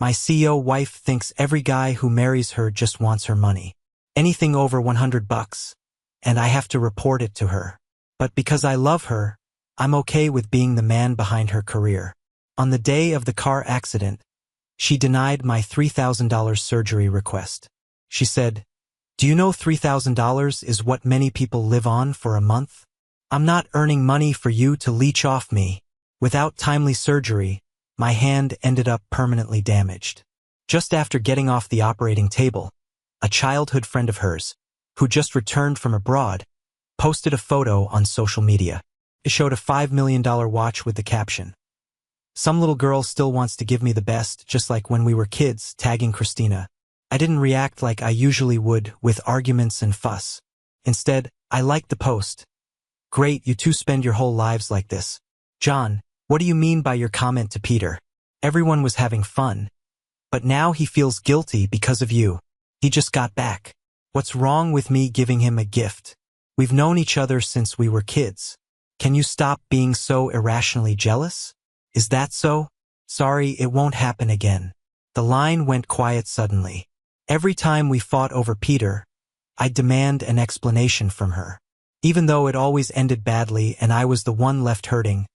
My CEO wife thinks every guy who marries her just wants her money. Anything over $100, and I have to report it to her. But because I love her, I'm okay with being the man behind her career. On the day of the car accident, she denied my $3,000 surgery request. She said, "Do you know $3,000 is what many people live on for a month? I'm not earning money for you to leech off me." Without timely surgery, my hand ended up permanently damaged. Just after getting off the operating table, a childhood friend of hers, who just returned from abroad, posted a photo on social media. It showed a $5 million watch with the caption, "Some little girl still wants to give me the best, just like when we were kids," tagging Christina. I didn't react like I usually would, with arguments and fuss. Instead, I liked the post. "Great, you two spend your whole lives like this. John, what do you mean by your comment to Peter? Everyone was having fun. But now he feels guilty because of you. He just got back. What's wrong with me giving him a gift? We've known each other since we were kids. Can you stop being so irrationally jealous? Is that so? Sorry, it won't happen again." The line went quiet suddenly. Every time we fought over Peter, I'd demand an explanation from her. Even though it always ended badly and I was the one left hurting,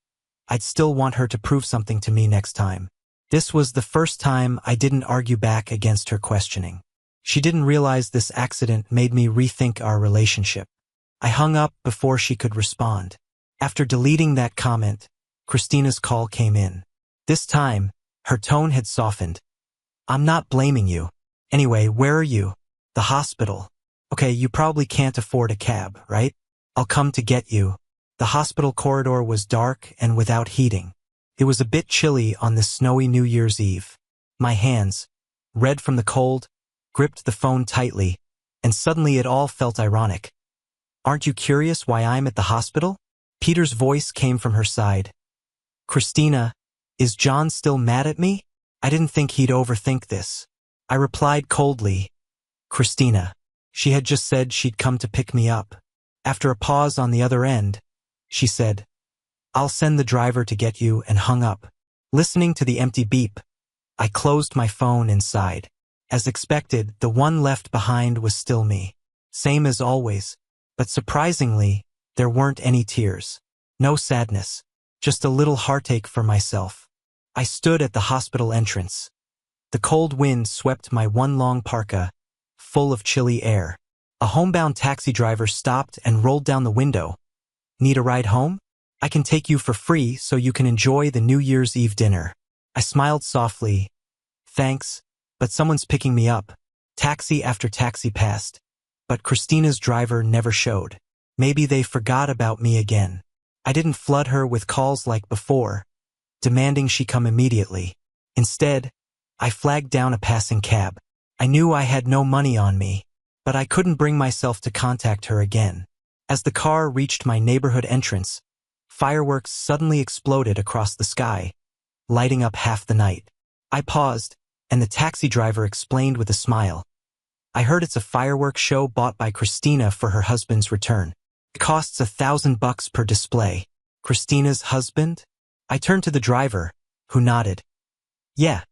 I'd still want her to prove something to me next time. This was the first time I didn't argue back against her questioning. She didn't realize this accident made me rethink our relationship. I hung up before she could respond. After deleting that comment, Christina's call came in. This time, her tone had softened. "I'm not blaming you. Anyway, where are you?" "The hospital." "Okay, you probably can't afford a cab, right? I'll come to get you." The hospital corridor was dark and without heating. It was a bit chilly on this snowy New Year's Eve. My hands, red from the cold, gripped the phone tightly, and suddenly it all felt ironic. "Aren't you curious why I'm at the hospital?" Peter's voice came from her side. "Christina, is John still mad at me?" I didn't think he'd overthink this. I replied coldly, "Christina." She had just said she'd come to pick me up. After a pause on the other end, she said, "I'll send the driver to get you," and hung up. Listening to the empty beep, I closed my phone and sighed. As expected, the one left behind was still me. Same as always, but surprisingly, there weren't any tears. No sadness, just a little heartache for myself. I stood at the hospital entrance. The cold wind swept my one long parka, full of chilly air. A homebound taxi driver stopped and rolled down the window. "Need a ride home? I can take you for free so you can enjoy the New Year's Eve dinner." I smiled softly. "Thanks, but someone's picking me up." Taxi after taxi passed, but Christina's driver never showed. Maybe they forgot about me again. I didn't flood her with calls like before, demanding she come immediately. Instead, I flagged down a passing cab. I knew I had no money on me, but I couldn't bring myself to contact her again. As the car reached my neighborhood entrance, fireworks suddenly exploded across the sky, lighting up half the night. I paused, and the taxi driver explained with a smile. "I heard it's a fireworks show bought by Christina for her husband's return. It costs $1,000 per display." "Christina's husband?" I turned to the driver, who nodded. "Yeah,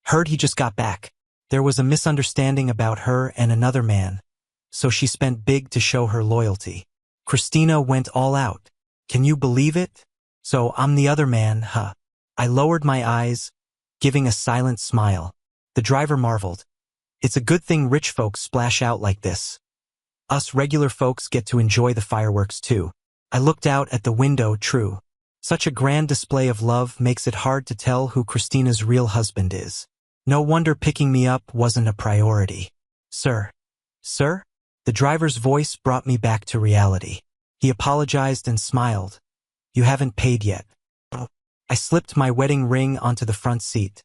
heard he just got back. There was a misunderstanding about her and another man, so she spent big to show her loyalty. Christina went all out. Can you believe it? So I'm the other man, huh?" I lowered my eyes, giving a silent smile. The driver marveled. "It's a good thing rich folks splash out like this. Us regular folks get to enjoy the fireworks too." I looked out at the window. True. Such a grand display of love makes it hard to tell who Christina's real husband is. No wonder picking me up wasn't a priority. "Sir." "Sir?" The driver's voice brought me back to reality. He apologized and smiled. "You haven't paid yet." I slipped my wedding ring onto the front seat.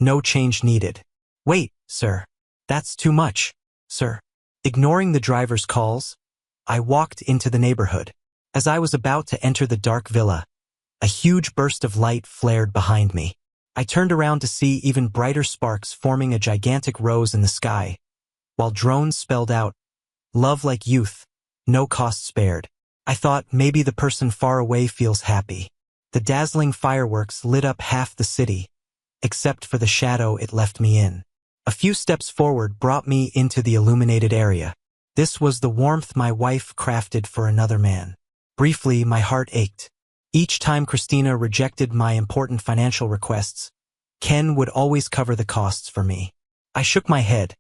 "No change needed." "Wait, sir. That's too much, sir." Ignoring the driver's calls, I walked into the neighborhood. As I was about to enter the dark villa, a huge burst of light flared behind me. I turned around to see even brighter sparks forming a gigantic rose in the sky, while drones spelled out, "Love like youth, no cost spared." I thought maybe the person far away feels happy. The dazzling fireworks lit up half the city, except for the shadow it left me in. A few steps forward brought me into the illuminated area. This was the warmth my wife crafted for another man. Briefly, my heart ached. Each time Christina rejected my important financial requests, Ken would always cover the costs for me. I shook my head.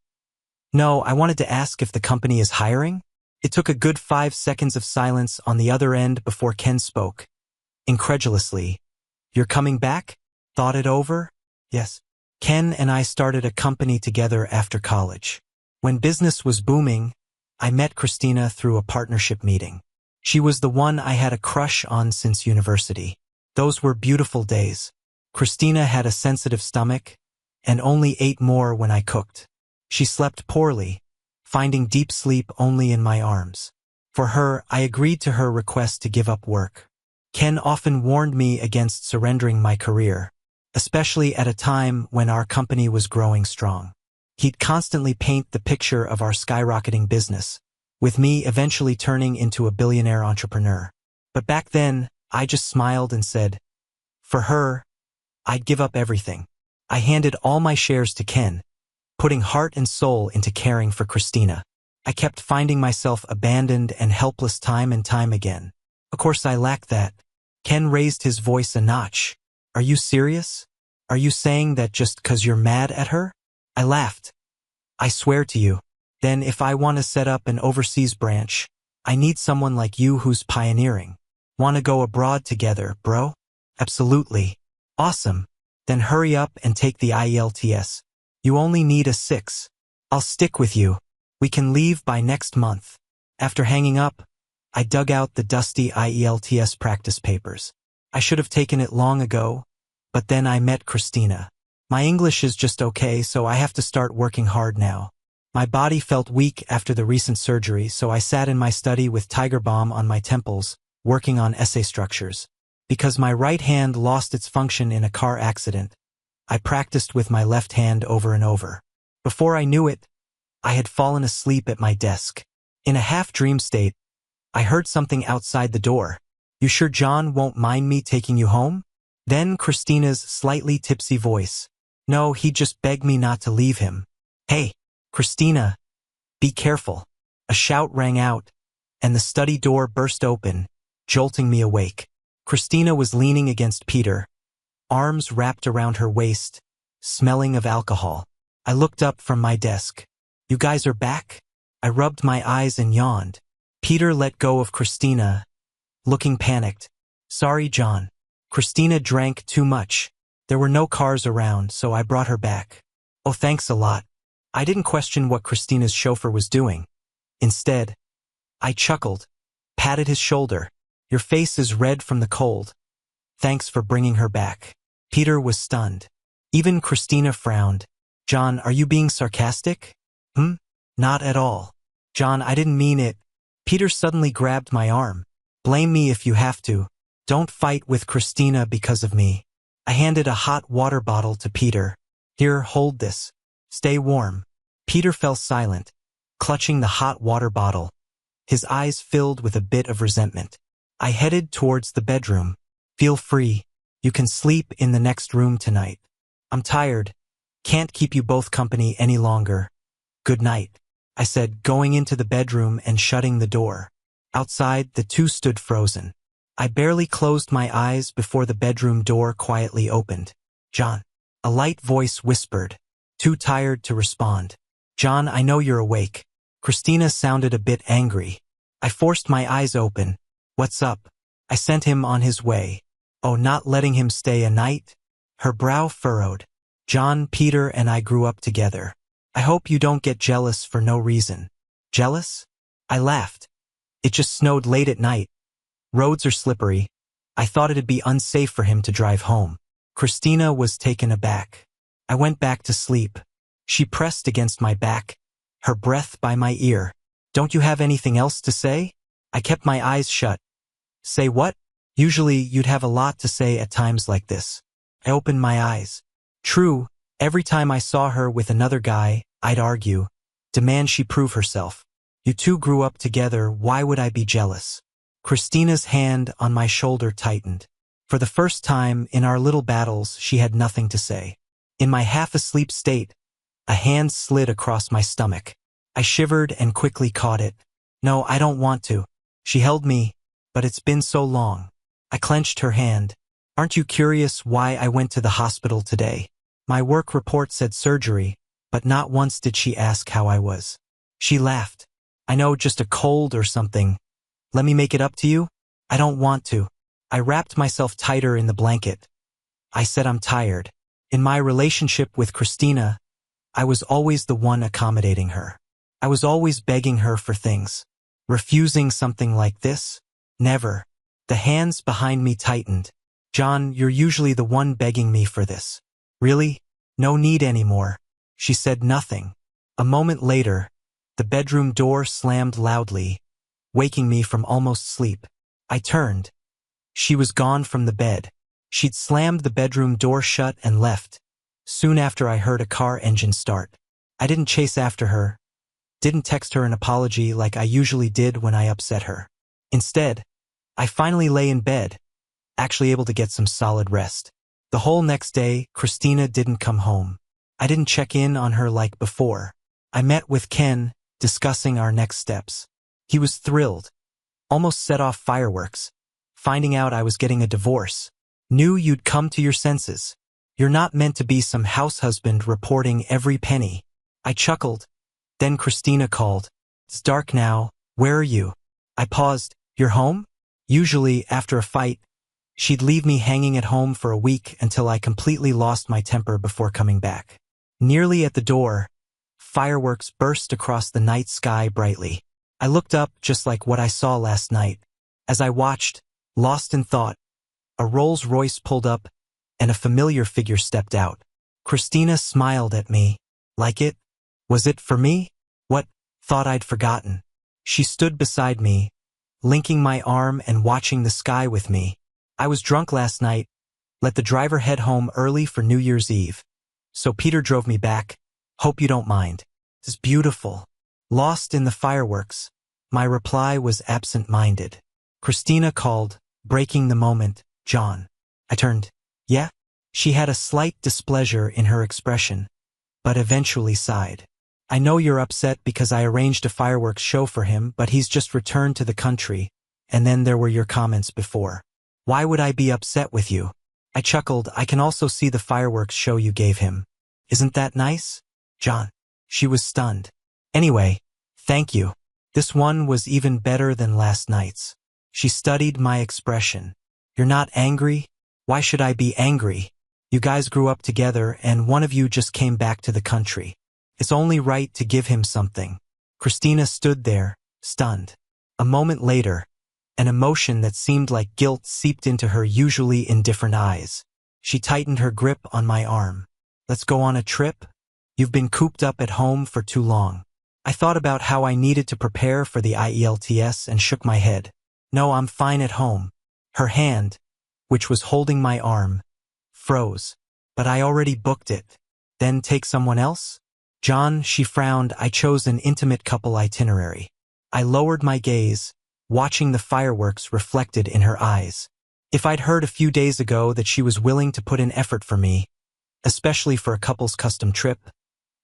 No, I wanted to ask if the company is hiring. It took a good 5 seconds of silence on the other end before Ken spoke. Incredulously, "You're coming back? Thought it over?" "Yes." Ken and I started a company together after college. When business was booming, I met Christina through a partnership meeting. She was the one I had a crush on since university. Those were beautiful days. Christina had a sensitive stomach and only ate more when I cooked. She slept poorly, finding deep sleep only in my arms. For her, I agreed to her request to give up work. Ken often warned me against surrendering my career, especially at a time when our company was growing strong. He'd constantly paint the picture of our skyrocketing business, with me eventually turning into a billionaire entrepreneur. But back then, I just smiled and said, for her, I'd give up everything. I handed all my shares to Ken, putting heart and soul into caring for Christina. I kept finding myself abandoned and helpless time and time again. Of course, I lacked that. Ken raised his voice a notch. "Are you serious? Are you saying that just 'cause you're mad at her?" I laughed. "I swear to you. Then if I want to set up an overseas branch, I need someone like you who's pioneering. Want to go abroad together, bro?" "Absolutely." "Awesome. Then hurry up and take the IELTS. You only need a 6. I'll stick with you. We can leave by next month." After hanging up, I dug out the dusty IELTS practice papers. I should have taken it long ago, but then I met Christina. My English is just okay, so I have to start working hard now. My body felt weak after the recent surgery, so I sat in my study with Tiger Balm on my temples, working on essay structures. Because my right hand lost its function in a car accident, I practiced with my left hand over and over. Before I knew it, I had fallen asleep at my desk. In a half-dream state, I heard something outside the door. "You sure John won't mind me taking you home?" Then Christina's slightly tipsy voice. "No, he just begged me not to leave him." "Hey, Christina, be careful." A shout rang out, and the study door burst open, jolting me awake. Christina was leaning against Peter, arms wrapped around her waist, smelling of alcohol. I looked up from my desk. "You guys are back?" I rubbed my eyes and yawned. Peter let go of Christina, looking panicked. "Sorry, John. Christina drank too much. There were no cars around, so I brought her back." "Oh, thanks a lot." I didn't question what Christina's chauffeur was doing. Instead, I chuckled, patted his shoulder. "Your face is red from the cold. Thanks for bringing her back." Peter was stunned. Even Christina frowned. "John, are you being sarcastic?" Not at all." "John, I didn't mean it." Peter suddenly grabbed my arm. "Blame me if you have to. Don't fight with Christina because of me." I handed a hot water bottle to Peter. "Here, hold this. Stay warm." Peter fell silent, clutching the hot water bottle, his eyes filled with a bit of resentment. I headed towards the bedroom. "Feel free. You can sleep in the next room tonight. I'm tired. Can't keep you both company any longer. Good night," I said, going into the bedroom and shutting the door. Outside, the two stood frozen. I barely closed my eyes before the bedroom door quietly opened. "John." A light voice whispered, too tired to respond. "John, I know you're awake." Christina sounded a bit angry. I forced my eyes open. "What's up?" I sent him on his way. "Oh, not letting him stay a night?" Her brow furrowed. "John, Peter and I grew up together. I hope you don't get jealous for no reason." "Jealous?" I laughed. "It just snowed late at night. Roads are slippery. I thought it'd be unsafe for him to drive home." Christina was taken aback. I went back to sleep. She pressed against my back, her breath by my ear. "Don't you have anything else to say?" I kept my eyes shut. "Say what?" Usually you'd have a lot to say at times like this. I opened my eyes. True, every time I saw her with another guy, I'd argue, demand she prove herself. "You two grew up together, why would I be jealous?" Christina's hand on my shoulder tightened. For the first time in our little battles, she had nothing to say. In my half-asleep state, a hand slid across my stomach. I shivered and quickly caught it. No, I don't want to. She held me, but it's been so long. I clenched her hand. Aren't you curious why I went to the hospital today? My work report said surgery, but not once did she ask how I was. She laughed. I know, just a cold or something. Let me make it up to you? I don't want to. I wrapped myself tighter in the blanket. I said I'm tired. In my relationship with Christina, I was always the one accommodating her. I was always begging her for things. Refusing something like this? Never. The hands behind me tightened. John, you're usually the one begging me for this. Really? No need anymore. She said nothing. A moment later, the bedroom door slammed loudly, waking me from almost sleep. I turned. She was gone from the bed. She'd slammed the bedroom door shut and left. Soon after, I heard a car engine start. I didn't chase after her, didn't text her an apology like I usually did when I upset her. Instead, I finally lay in bed, actually able to get some solid rest. The whole next day, Christina didn't come home. I didn't check in on her like before. I met with Ken, discussing our next steps. He was thrilled, almost set off fireworks, finding out I was getting a divorce. Knew you'd come to your senses. You're not meant to be some house husband reporting every penny. I chuckled. Then Christina called. It's dark now. Where are you? I paused. You're home? Usually, after a fight, she'd leave me hanging at home for a week until I completely lost my temper before coming back. Nearly at the door, fireworks burst across the night sky brightly. I looked up just like what I saw last night. As I watched, lost in thought, a Rolls-Royce pulled up and a familiar figure stepped out. Christina smiled at me. Like it? Was it for me? What? Thought I'd forgotten. She stood beside me, linking my arm and watching the sky with me. I was drunk last night. Let the driver head home early for New Year's Eve. So Peter drove me back. Hope you don't mind. It's beautiful. Lost in the fireworks, my reply was absent-minded. Christina called, breaking the moment. John. I turned. Yeah? She had a slight displeasure in her expression, but eventually sighed. I know you're upset because I arranged a fireworks show for him, but he's just returned to the country, and then there were your comments before. Why would I be upset with you? I chuckled. I can also see the fireworks show you gave him. Isn't that nice? John. She was stunned. Anyway, thank you. This one was even better than last night's. She studied my expression. You're not angry? Why should I be angry? You guys grew up together and one of you just came back to the country. It's only right to give him something. Christina stood there, stunned. A moment later, an emotion that seemed like guilt seeped into her usually indifferent eyes. She tightened her grip on my arm. Let's go on a trip? You've been cooped up at home for too long. I thought about how I needed to prepare for the IELTS and shook my head. No, I'm fine at home. Her hand, which was holding my arm, froze. But I already booked it. Then take someone else? John, she frowned. I chose an intimate couple itinerary. I lowered my gaze, watching the fireworks reflected in her eyes. If I'd heard a few days ago that she was willing to put in effort for me, especially for a couple's custom trip,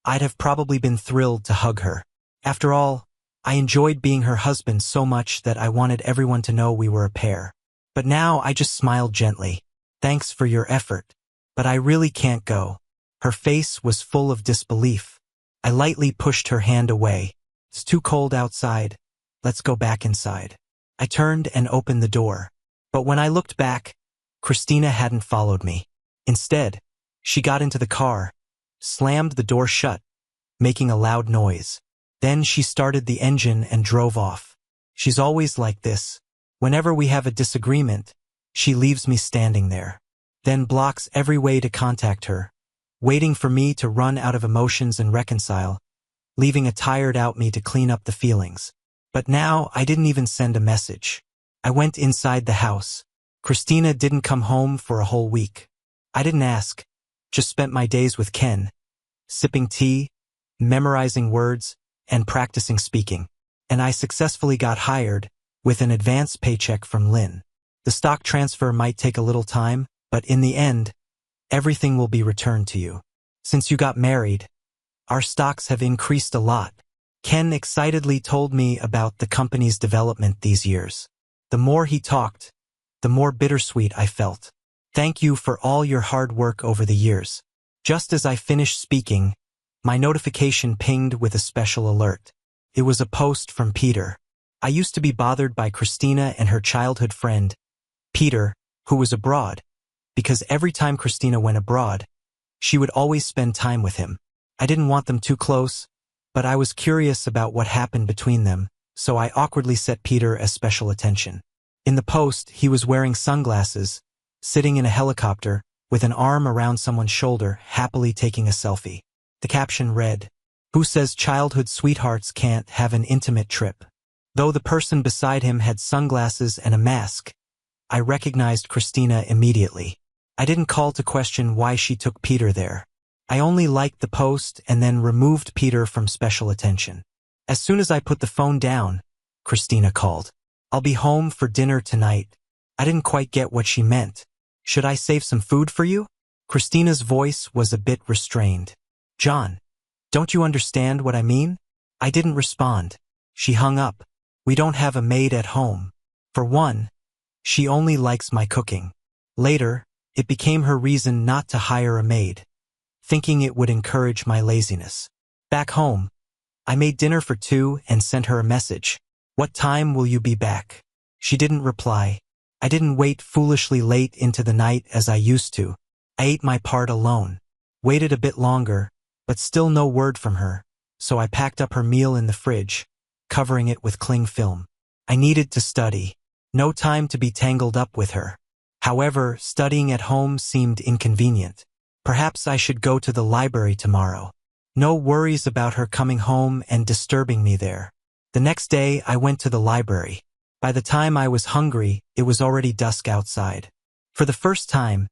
I'd have probably been thrilled to hug her. After all, I enjoyed being her husband so much that I wanted everyone to know we were a pair. But now I just smiled gently. Thanks for your effort. But I really can't go. Her face was full of disbelief. I lightly pushed her hand away. It's too cold outside. Let's go back inside. I turned and opened the door. But when I looked back, Christina hadn't followed me. Instead, she got into the car, slammed the door shut, making a loud noise. Then she started the engine and drove off. She's always like this. Whenever we have a disagreement, she leaves me standing there, then blocks every way to contact her, waiting for me to run out of emotions and reconcile, leaving a tired out me to clean up the feelings. But now I didn't even send a message. I went inside the house. Christina didn't come home for a whole week. I didn't ask, just spent my days with Ken, sipping tea, memorizing words, and practicing speaking. And I successfully got hired with an advance paycheck from Lynn. The stock transfer might take a little time, but in the end, everything will be returned to you. Since you got married, our stocks have increased a lot. Ken excitedly told me about the company's development these years. The more he talked, the more bittersweet I felt. Thank you for all your hard work over the years. Just as I finished speaking, my notification pinged with a special alert. It was a post from Peter. I used to be bothered by Christina and her childhood friend, Peter, who was abroad, because every time Christina went abroad, she would always spend time with him. I didn't want them too close, but I was curious about what happened between them, so I awkwardly set Peter as special attention. In the post, he was wearing sunglasses, sitting in a helicopter, with an arm around someone's shoulder, happily taking a selfie. The caption read, "Who says childhood sweethearts can't have an intimate trip?" Though the person beside him had sunglasses and a mask, I recognized Christina immediately. I didn't call to question why she took Peter there. I only liked the post and then removed Peter from special attention. As soon as I put the phone down, Christina called. "I'll be home for dinner tonight." I didn't quite get what she meant. "Should I save some food for you?" Christina's voice was a bit restrained. "John, don't you understand what I mean?" I didn't respond. She hung up. "We don't have a maid at home. For one, she only likes my cooking." Later, it became her reason not to hire a maid, thinking it would encourage my laziness. Back home, I made dinner for two and sent her a message. "What time will you be back?" She didn't reply. I didn't wait foolishly late into the night as I used to. I ate my part alone. Waited a bit longer, but still no word from her, so I packed up her meal in the fridge, covering it with cling film. I needed to study. No time to be tangled up with her. However, studying at home seemed inconvenient. Perhaps I should go to the library tomorrow. No worries about her coming home and disturbing me there. The next day, I went to the library. By the time I was hungry, it was already dusk outside. For the first time,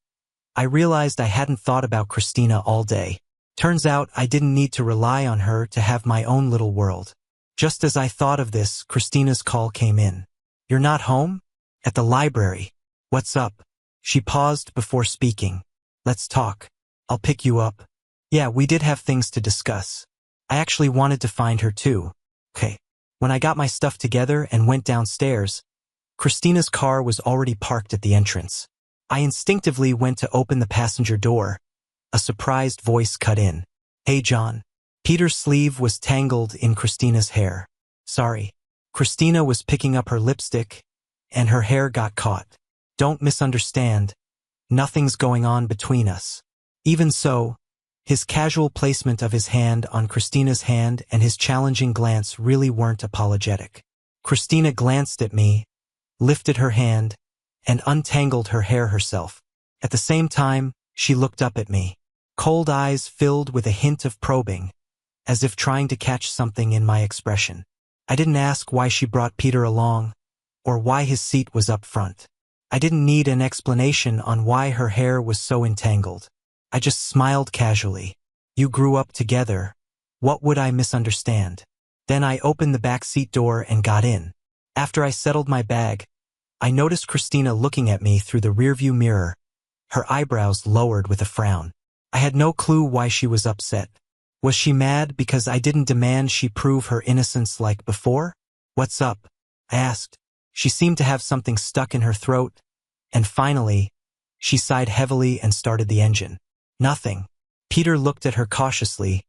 I realized I hadn't thought about Christina all day. Turns out I didn't need to rely on her to have my own little world. Just as I thought of this, Christina's call came in. "You're not home?" "At the library." "What's up?" She paused before speaking. "Let's talk. I'll pick you up." "Yeah, we did have things to discuss. I actually wanted to find her too." "Okay." When I got my stuff together and went downstairs, Christina's car was already parked at the entrance. I instinctively went to open the passenger door. A surprised voice cut in. "Hey, John." Peter's sleeve was tangled in Christina's hair. "Sorry." Christina was picking up her lipstick, and her hair got caught. "Don't misunderstand. Nothing's going on between us." Even so, his casual placement of his hand on Christina's hand and his challenging glance really weren't apologetic. Christina glanced at me, lifted her hand, and untangled her hair herself. At the same time, she looked up at me. Cold eyes filled with a hint of probing, as if trying to catch something in my expression. I didn't ask why she brought Peter along, or why his seat was up front. I didn't need an explanation on why her hair was so entangled. I just smiled casually. "You grew up together. What would I misunderstand?" Then I opened the back seat door and got in. After I settled my bag, I noticed Christina looking at me through the rearview mirror, her eyebrows lowered with a frown. I had no clue why she was upset. Was she mad because I didn't demand she prove her innocence like before? "What's up?" I asked. She seemed to have something stuck in her throat, and finally, she sighed heavily and started the engine. "Nothing." Peter looked at her cautiously,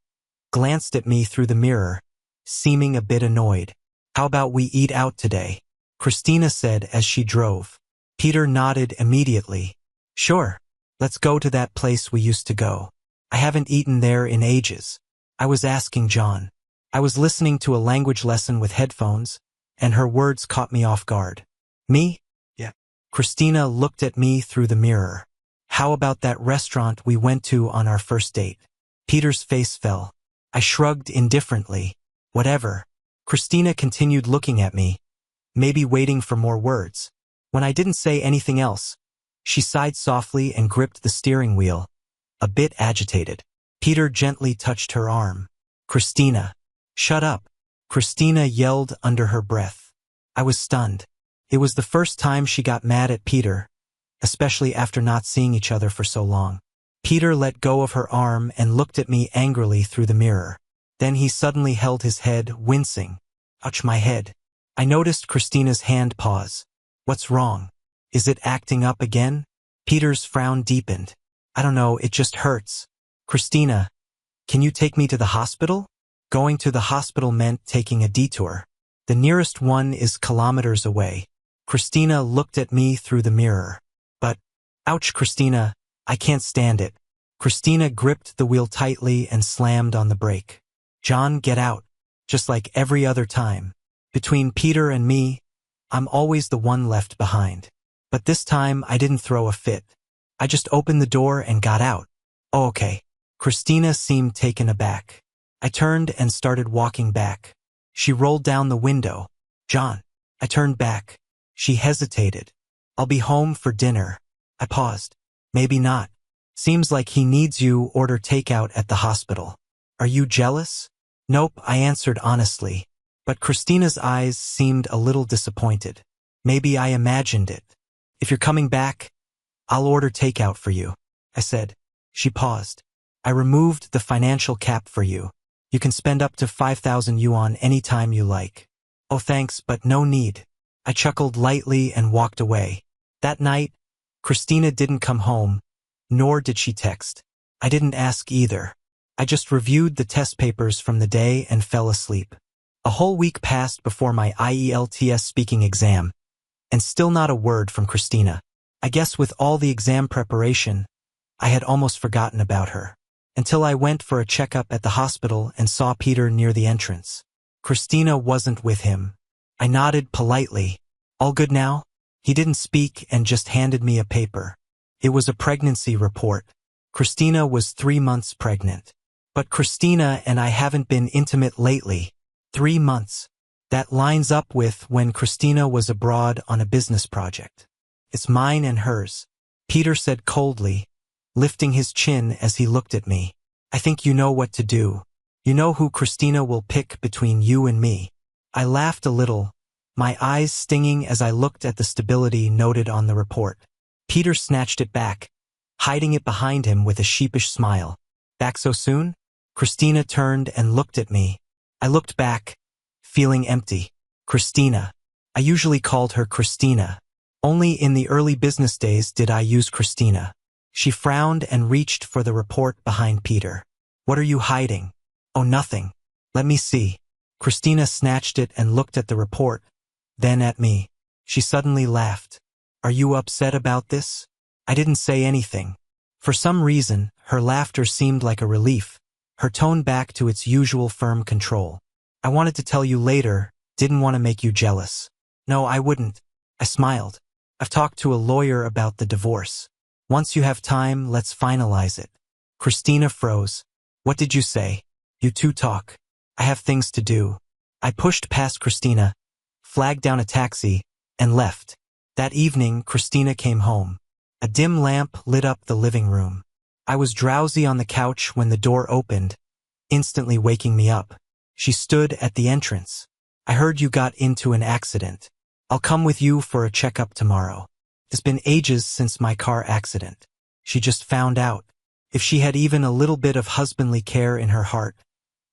glanced at me through the mirror, seeming a bit annoyed. "How about we eat out today?" Christina said as she drove. Peter nodded immediately. "Sure. Let's go to that place we used to go. I haven't eaten there in ages." I was asking John. I was listening to a language lesson with headphones, and her words caught me off guard. "Me?" "Yeah." Christina looked at me through the mirror. "How about that restaurant we went to on our first date?" Peter's face fell. I shrugged indifferently. "Whatever." Christina continued looking at me, maybe waiting for more words. When I didn't say anything else, she sighed softly and gripped the steering wheel, a bit agitated. Peter gently touched her arm. "Christina." "Shut up." Christina yelled under her breath. I was stunned. It was the first time she got mad at Peter, especially after not seeing each other for so long. Peter let go of her arm and looked at me angrily through the mirror. Then he suddenly held his head, wincing. Ouch, my head. I noticed Christina's hand pause. What's wrong? Is it acting up again? Peter's frown deepened. I don't know, it just hurts. Christina, can you take me to the hospital? Going to the hospital meant taking a detour. The nearest one is kilometers away. Christina looked at me through the mirror. But, ouch, Christina, I can't stand it. Christina gripped the wheel tightly and slammed on the brake. John, get out. Just like every other time. Between Peter and me, I'm always the one left behind. But this time I didn't throw a fit. I just opened the door and got out. Oh, okay. Christina seemed taken aback. I turned and started walking back. She rolled down the window. John. I turned back. She hesitated. I'll be home for dinner. I paused. Maybe not. Seems like he needs you. Order takeout at the hospital. Are you jealous? Nope, I answered honestly. But Christina's eyes seemed a little disappointed. Maybe I imagined it. If you're coming back, I'll order takeout for you, I said. She paused. I removed the financial cap for you. You can spend up to 5,000 yuan anytime you like. Oh, thanks, but no need. I chuckled lightly and walked away. That night, Christina didn't come home, nor did she text. I didn't ask either. I just reviewed the test papers from the day and fell asleep. A whole week passed before my IELTS speaking exam, and still not a word from Christina. I guess with all the exam preparation, I had almost forgotten about her. Until I went for a checkup at the hospital and saw Peter near the entrance. Christina wasn't with him. I nodded politely. All good now? He didn't speak and just handed me a paper. It was a pregnancy report. Christina was 3 months pregnant. But Christina and I haven't been intimate lately. 3 months. That lines up with when Christina was abroad on a business project. It's mine and hers, Peter said coldly, lifting his chin as he looked at me. I think you know what to do. You know who Christina will pick between you and me. I laughed a little, my eyes stinging as I looked at the stability noted on the report. Peter snatched it back, hiding it behind him with a sheepish smile. Back so soon? Christina turned and looked at me. I looked back, feeling empty. Christina. I usually called her Christina. Only in the early business days did I use Christina. She frowned and reached for the report behind Peter. What are you hiding? Oh, nothing. Let me see. Christina snatched it and looked at the report, then at me. She suddenly laughed. Are you upset about this? I didn't say anything. For some reason, her laughter seemed like a relief, her tone back to its usual firm control. I wanted to tell you later, didn't want to make you jealous. No, I wouldn't. I smiled. I've talked to a lawyer about the divorce. Once you have time, let's finalize it. Christina froze. What did you say? You two talk. I have things to do. I pushed past Christina, flagged down a taxi, and left. That evening, Christina came home. A dim lamp lit up the living room. I was drowsy on the couch when the door opened, instantly waking me up. She stood at the entrance. I heard you got into an accident. I'll come with you for a checkup tomorrow. It's been ages since my car accident. She just found out. If she had even a little bit of husbandly care in her heart,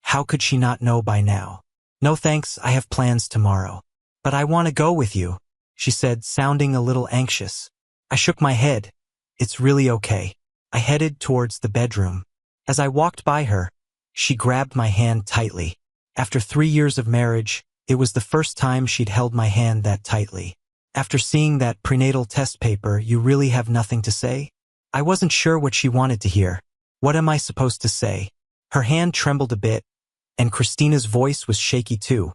how could she not know by now? No thanks, I have plans tomorrow. But I want to go with you, she said, sounding a little anxious. I shook my head. It's really okay. I headed towards the bedroom. As I walked by her, she grabbed my hand tightly. After 3 years of marriage, it was the first time she'd held my hand that tightly. After seeing that prenatal test paper, you really have nothing to say? I wasn't sure what she wanted to hear. What am I supposed to say? Her hand trembled a bit, and Christina's voice was shaky too.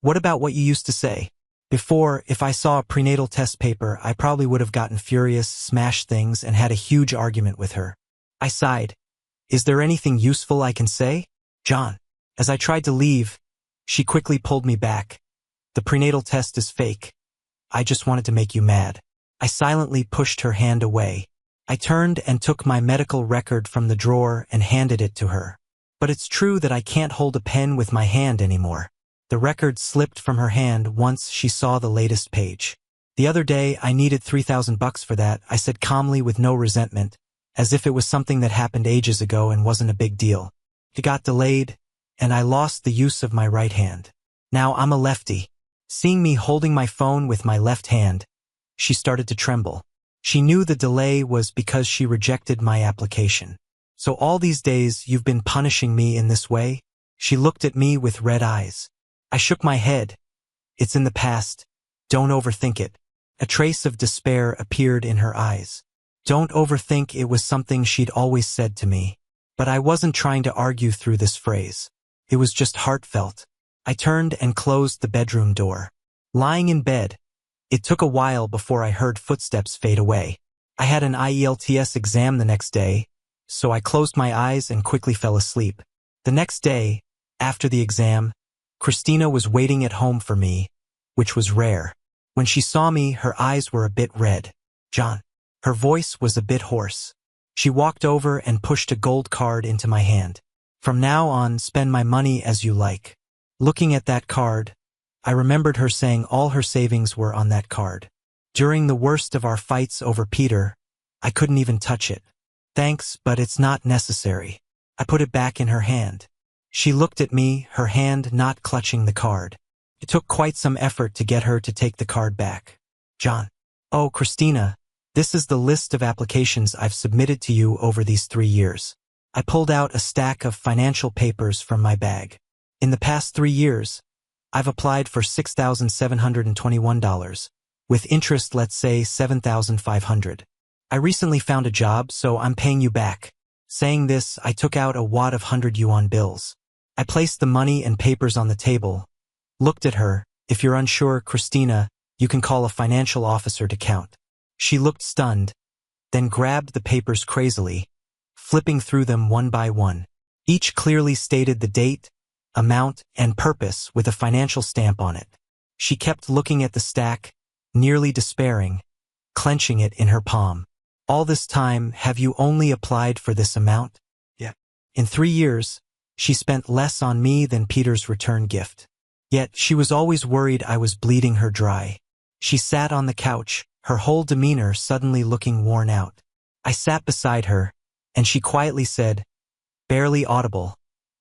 What about what you used to say? Before, if I saw a prenatal test paper, I probably would have gotten furious, smashed things, and had a huge argument with her. I sighed. Is there anything useful I can say? John. As I tried to leave, she quickly pulled me back. The prenatal test is fake. I just wanted to make you mad. I silently pushed her hand away. I turned and took my medical record from the drawer and handed it to her. But it's true that I can't hold a pen with my hand anymore. The record slipped from her hand once she saw the latest page. The other day, I needed $3,000 for that, I said calmly with no resentment. as if it was something that happened ages ago and wasn't a big deal. It got delayed, and I lost the use of my right hand. Now I'm a lefty. Seeing me holding my phone with my left hand, she started to tremble. She knew the delay was because she rejected my application. So all these days you've been punishing me in this way? She looked at me with red eyes. I shook my head. It's in the past. Don't overthink it. A trace of despair appeared in her eyes. Don't overthink, it was something she'd always said to me. But I wasn't trying to argue through this phrase. It was just heartfelt. I turned and closed the bedroom door. Lying in bed, it took a while before I heard footsteps fade away. I had an IELTS exam the next day, so I closed my eyes and quickly fell asleep. The next day, after the exam, Christina was waiting at home for me, which was rare. When she saw me, her eyes were a bit red. John. Her voice was a bit hoarse. She walked over and pushed a gold card into my hand. From now on, spend my money as you like. Looking at that card, I remembered her saying all her savings were on that card. During the worst of our fights over Peter, I couldn't even touch it. Thanks, but it's not necessary. I put it back in her hand. She looked at me, her hand not clutching the card. It took quite some effort to get her to take the card back. John. Oh, Christina, this is the list of applications I've submitted to you over these 3 years. I pulled out a stack of financial papers from my bag. In the past 3 years, I've applied for $6,721, with interest, let's say $7,500. I recently found a job, so I'm paying you back. Saying this, I took out a wad of 100 yuan bills. I placed the money and papers on the table, looked at her. If you're unsure, Christina, you can call a financial officer to count. She looked stunned, then grabbed the papers crazily, flipping through them one by one. Each clearly stated the date, amount, and purpose with a financial stamp on it. She kept looking at the stack, nearly despairing, clenching it in her palm. All this time, have you only applied for this amount? Yeah. In 3 years, she spent less on me than Peter's return gift. Yet, she was always worried I was bleeding her dry. She sat on the couch, her whole demeanor suddenly looking worn out. I sat beside her, and she quietly said, barely audible,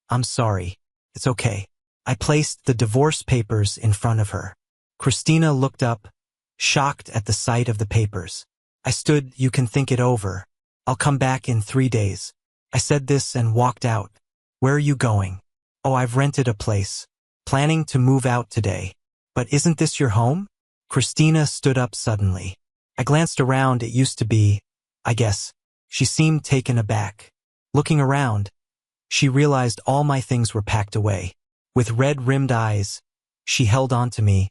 I'm sorry. It's okay. I placed the divorce papers in front of her. Christina looked up, shocked at the sight of the papers. I stood, you can think it over. I'll come back in 3 days. I said this and walked out. Where are you going? Oh, I've rented a place. Planning to move out today. But isn't this your home? Christina stood up suddenly. I glanced around, it used to be, I guess. She seemed taken aback. Looking around, she realized all my things were packed away. With red-rimmed eyes, she held on to me.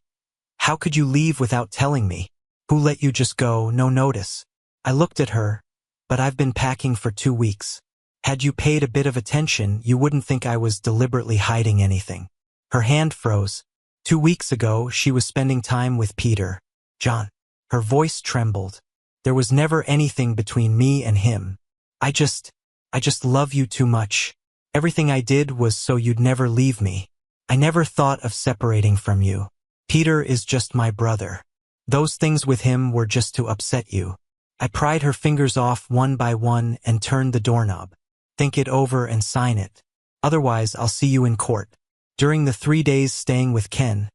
How could you leave without telling me? Who let you just go, no notice? I looked at her, but I've been packing for 2 weeks. Had you paid a bit of attention, you wouldn't think I was deliberately hiding anything. Her hand froze. 2 weeks ago, she was spending time with Peter. John. Her voice trembled. There was never anything between me and him. I just love you too much. Everything I did was so you'd never leave me. I never thought of separating from you. Peter is just my brother. Those things with him were just to upset you. I pried her fingers off one by one and turned the doorknob. Think it over and sign it. Otherwise, I'll see you in court. During the 3 days staying with Ken,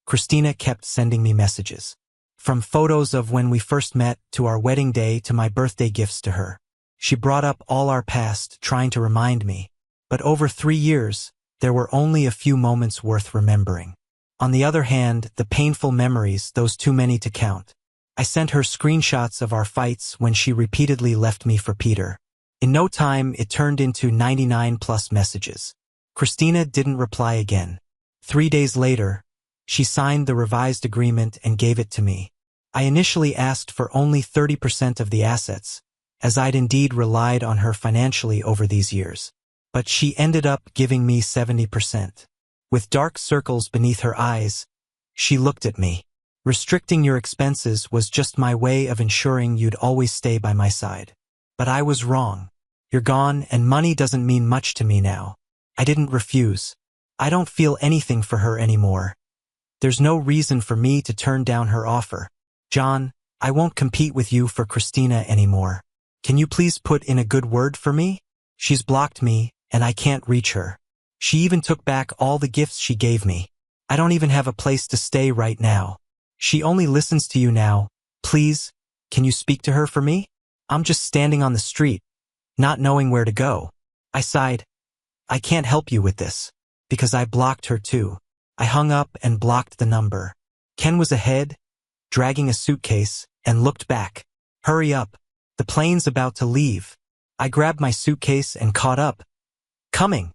Christina kept sending me messages. From photos of when we first met to our wedding day to my birthday gifts to her. She brought up all our past, trying to remind me. But over 3 years, there were only a few moments worth remembering. On the other hand, the painful memories, those too many to count. I sent her screenshots of our fights when she repeatedly left me for Peter. In no time, it turned into 99+ messages. Christina didn't reply again. 3 days later, she signed the revised agreement and gave it to me. I initially asked for only 30% of the assets, as I'd indeed relied on her financially over these years. But she ended up giving me 70%. With dark circles beneath her eyes, she looked at me. Restricting your expenses was just my way of ensuring you'd always stay by my side. But I was wrong. You're gone, and money doesn't mean much to me now. I didn't refuse. I don't feel anything for her anymore. There's no reason for me to turn down her offer. John, I won't compete with you for Christina anymore. Can you please put in a good word for me? She's blocked me, and I can't reach her. She even took back all the gifts she gave me. I don't even have a place to stay right now. She only listens to you now. Please, can you speak to her for me? I'm just standing on the street, not knowing where to go. I sighed. I can't help you with this, because I blocked her too. I hung up and blocked the number. Ken was ahead, dragging a suitcase, and looked back. Hurry up. The plane's about to leave. I grabbed my suitcase and caught up. Coming.